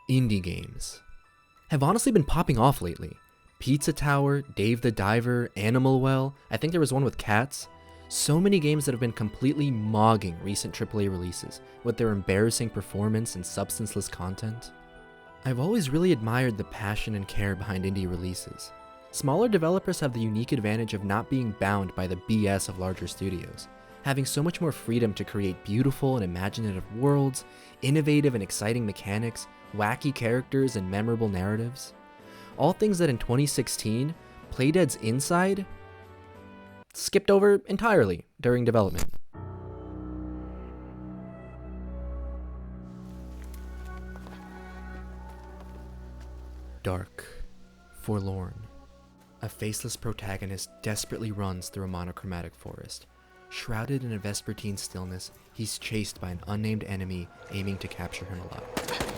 Indie games have honestly been popping off lately. Pizza Tower, Dave the Diver, Animal Well, I think there was one with cats. So many games that have been completely mogging recent AAA releases with their embarrassing performance and substanceless content. I've always really admired the passion and care behind indie releases. Smaller developers have the unique advantage of not being bound by the BS of larger studios, having so much more freedom to create beautiful and imaginative worlds, innovative and exciting mechanics, wacky characters, and memorable narratives. All things that in 2016, Playdead's Inside skipped over entirely during development. Dark, forlorn. A faceless protagonist desperately runs through a monochromatic forest. Shrouded in a vespertine stillness, he's chased by an unnamed enemy aiming to capture him alive.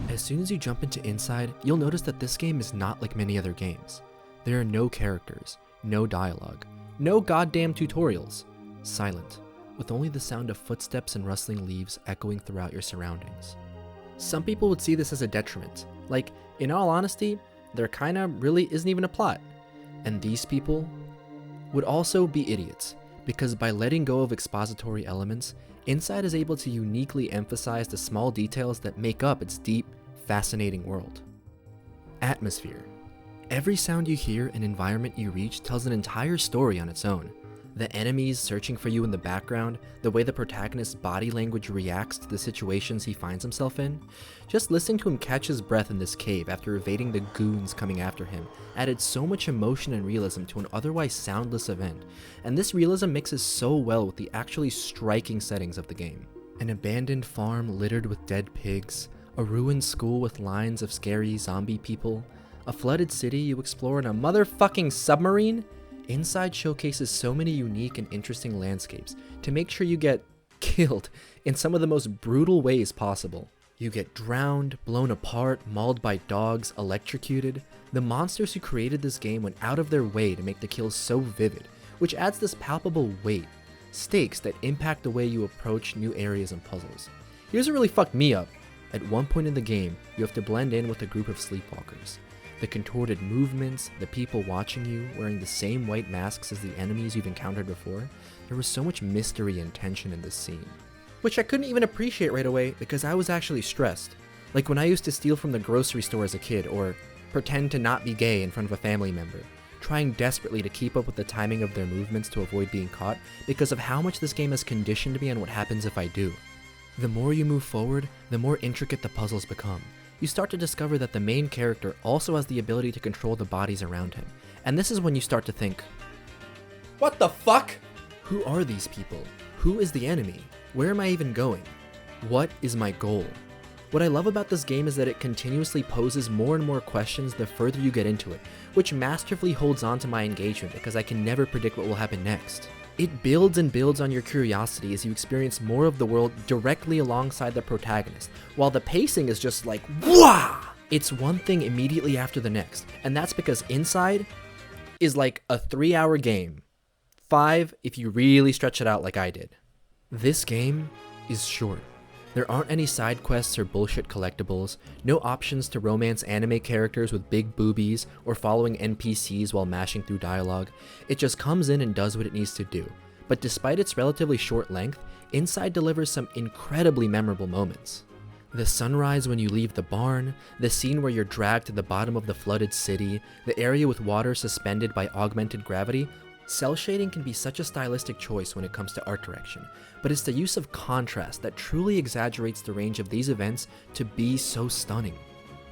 As soon as you jump into Inside, you'll notice that this game is not like many other games. There are no characters, no dialogue, no goddamn tutorials. Silent, with only the sound of footsteps and rustling leaves echoing throughout your surroundings. Some people would see this as a detriment. Like, in all honesty, there kinda really isn't even a plot. And these people would also be idiots, because by letting go of expository elements, Inside is able to uniquely emphasize the small details that make up its deep, fascinating world. Atmosphere. Every sound you hear and environment you reach tells an entire story on its own. The enemies searching for you in the background, the way the protagonist's body language reacts to the situations he finds himself in. Just listening to him catch his breath in this cave after evading the goons coming after him added so much emotion and realism to an otherwise soundless event, and this realism mixes so well with the actually striking settings of the game. An abandoned farm littered with dead pigs, a ruined school with lines of scary zombie people, a flooded city you explore in a motherfucking submarine. Inside showcases so many unique and interesting landscapes to make sure you get killed in some of the most brutal ways possible. You get drowned, blown apart, mauled by dogs, electrocuted. The monsters who created this game went out of their way to make the kills so vivid, which adds this palpable weight, stakes that impact the way you approach new areas and puzzles. Here's what really fucked me up. At one point in the game, you have to blend in with a group of sleepwalkers. The contorted movements, the people watching you, wearing the same white masks as the enemies you've encountered before, there was so much mystery and tension in this scene. Which I couldn't even appreciate right away because I was actually stressed. Like when I used to steal from the grocery store as a kid, or pretend to not be gay in front of a family member, trying desperately to keep up with the timing of their movements to avoid being caught because of how much this game has conditioned me on what happens if I do. The more you move forward, the more intricate the puzzles become. You start to discover that the main character also has the ability to control the bodies around him. And this is when you start to think, what the fuck? Who are these people? Who is the enemy? Where am I even going? What is my goal? What I love about this game is that it continuously poses more and more questions the further you get into it, which masterfully holds on to my engagement because I can never predict what will happen next. It builds and builds on your curiosity as you experience more of the world directly alongside the protagonist, while the pacing is just like, wah! It's one thing immediately after the next, and that's because Inside is like a 3-hour game. 5 if you really stretch it out like I did. This game is short. There aren't any side quests or bullshit collectibles, no options to romance anime characters with big boobies or following NPCs while mashing through dialogue. It just comes in and does what it needs to do. But despite its relatively short length, Inside delivers some incredibly memorable moments. The sunrise when you leave the barn, the scene where you're dragged to the bottom of the flooded city, the area with water suspended by augmented gravity. Cell shading can be such a stylistic choice when it comes to art direction, but it's the use of contrast that truly exaggerates the range of these events to be so stunning.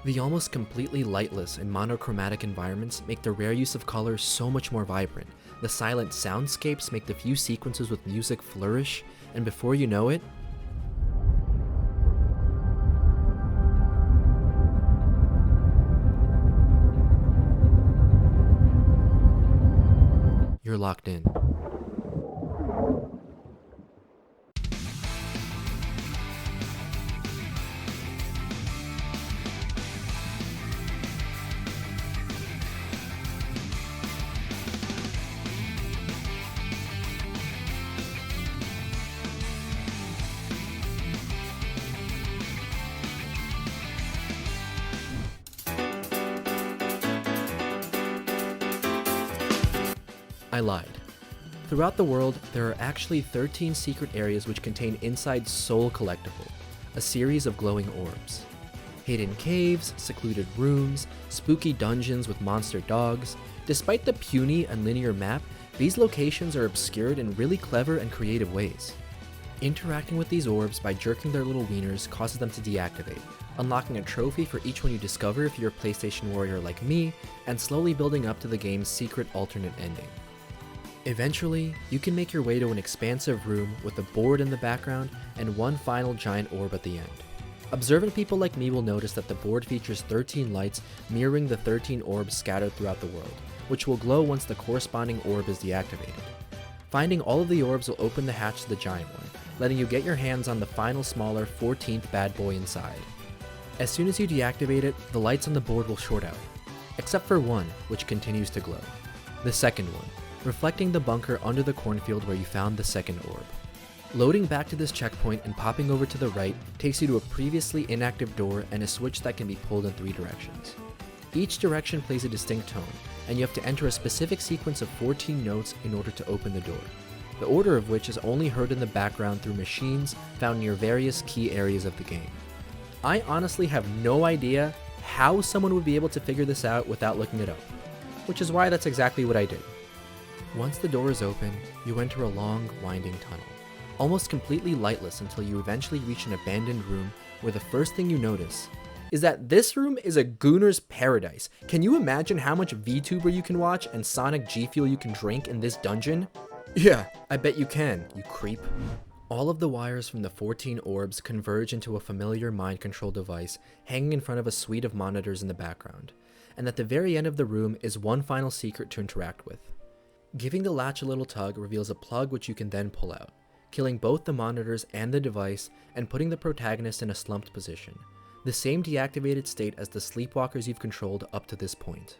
The almost completely lightless and monochromatic environments make the rare use of color so much more vibrant. The silent soundscapes make the few sequences with music flourish, and before you know it, you're locked in. Throughout the world, there are actually 13 secret areas which contain Inside's sole collectible, a series of glowing orbs. Hidden caves, secluded rooms, spooky dungeons with monster dogs. Despite the puny and linear map, these locations are obscured in really clever and creative ways. Interacting with these orbs by jerking their little wieners causes them to deactivate, unlocking a trophy for each one you discover if you're a PlayStation warrior like me, and slowly building up to the game's secret alternate ending. Eventually, you can make your way to an expansive room with a board in the background and one final giant orb at the end. Observant people like me will notice that the board features 13 lights mirroring the 13 orbs scattered throughout the world, which will glow once the corresponding orb is deactivated. Finding all of the orbs will open the hatch to the giant one, letting you get your hands on the final smaller 14th bad boy inside. As soon as you deactivate it, the lights on the board will short out, except for one, which continues to glow. The second one, reflecting the bunker under the cornfield where you found the second orb. Loading back to this checkpoint and popping over to the right takes you to a previously inactive door and a switch that can be pulled in 3 directions. Each direction plays a distinct tone, and you have to enter a specific sequence of 14 notes in order to open the door, the order of which is only heard in the background through machines found near various key areas of the game. I honestly have no idea how someone would be able to figure this out without looking it up, which is why that's exactly what I did. Once the door is open, you enter a long, winding tunnel, almost completely lightless until you eventually reach an abandoned room where the first thing you notice is that this room is a gooner's paradise. Can you imagine how much VTuber you can watch and Sonic G Fuel you can drink in this dungeon? Yeah, I bet you can, you creep. All of the wires from the 14 orbs converge into a familiar mind control device hanging in front of a suite of monitors in the background, and at the very end of the room is one final secret to interact with. Giving the latch a little tug reveals a plug which you can then pull out, killing both the monitors and the device and putting the protagonist in a slumped position, the same deactivated state as the sleepwalkers you've controlled up to this point.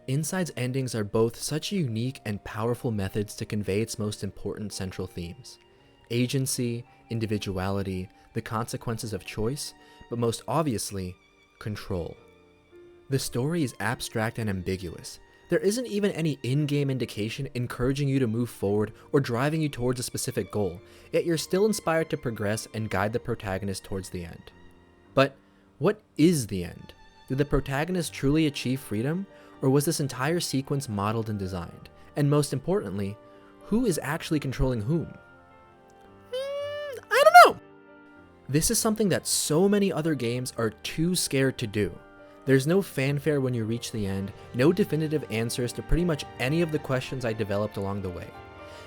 Inside's endings are both such unique and powerful methods to convey its most important central themes: agency, individuality, the consequences of choice, but most obviously, control. The story is abstract and ambiguous. There isn't even any in-game indication encouraging you to move forward or driving you towards a specific goal, yet you're still inspired to progress and guide the protagonist towards the end. But what is the end? Did the protagonist truly achieve freedom, or was this entire sequence modeled and designed? And most importantly, who is actually controlling whom? I don't know! This is something that so many other games are too scared to do. There's no fanfare when you reach the end, no definitive answers to pretty much any of the questions I developed along the way.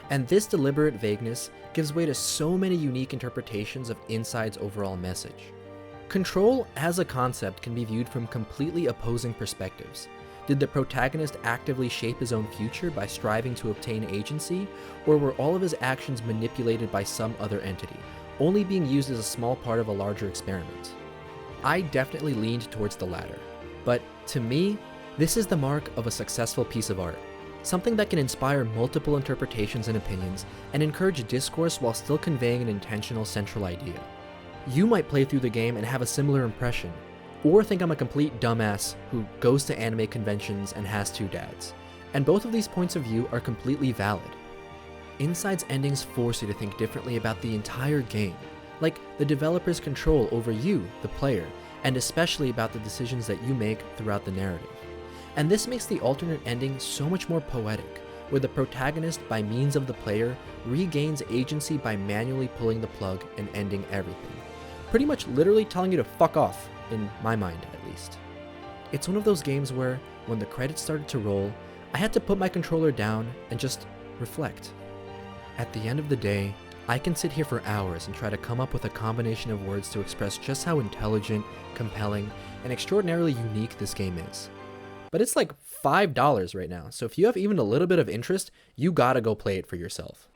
And this deliberate vagueness gives way to so many unique interpretations of Inside's overall message. Control as a concept can be viewed from completely opposing perspectives. Did the protagonist actively shape his own future by striving to obtain agency, or were all of his actions manipulated by some other entity, only being used as a small part of a larger experiment? I definitely leaned towards the latter, but to me, this is the mark of a successful piece of art, something that can inspire multiple interpretations and opinions and encourage discourse while still conveying an intentional central idea. You might play through the game and have a similar impression, or think I'm a complete dumbass who goes to anime conventions and has 2 dads, and both of these points of view are completely valid. Inside's endings force you to think differently about the entire game, like the developer's control over you, the player, and especially about the decisions that you make throughout the narrative. And this makes the alternate ending so much more poetic, where the protagonist, by means of the player, regains agency by manually pulling the plug and ending everything. Pretty much literally telling you to fuck off, in my mind at least. It's one of those games where, when the credits started to roll, I had to put my controller down and just reflect. At the end of the day, I can sit here for hours and try to come up with a combination of words to express just how intelligent, compelling, and extraordinarily unique this game is. But it's like $5 right now, so if you have even a little bit of interest, you gotta go play it for yourself.